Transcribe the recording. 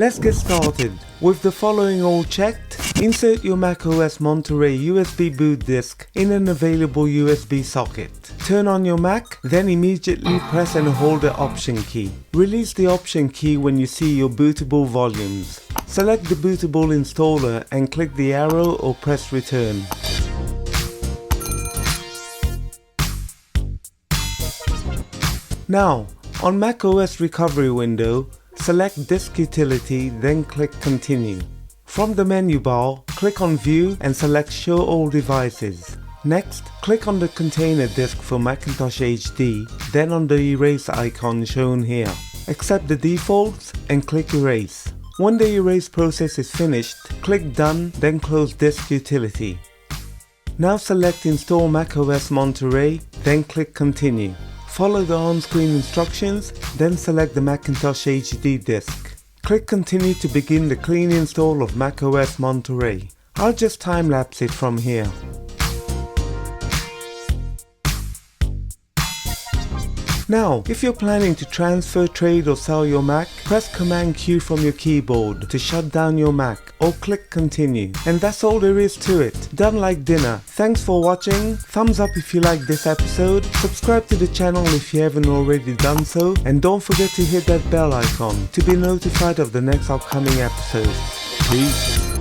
Let's get started. With the following all checked, insert your macOS Monterey USB boot disk in an available USB socket. Turn on your Mac, then immediately press and hold the Option key. Release the Option key when you see your bootable volumes. Select the bootable installer and click the arrow or press Return. Now, on macOS Recovery window, select Disk Utility, then click Continue. From the menu bar, click on View and select Show All Devices. Next, click on the container disk for Macintosh HD, then on the erase icon shown here. Accept the defaults and click Erase. When the erase process is finished, click Done, then close Disk Utility. Now select Install macOS Monterey, then click Continue. Follow the on-screen instructions, then select the Macintosh HD disk. Click Continue to begin the clean install of macOS Monterey. I'll just time-lapse it from here. Now, if you're planning to transfer, trade or sell your Mac, press Command Q from your keyboard to shut down your Mac or click Continue. And that's all there is to it. Done like dinner. Thanks for watching. Thumbs up if you liked this episode. Subscribe to the channel if you haven't already done so. And don't forget to hit that bell icon to be notified of the next upcoming episode. Peace.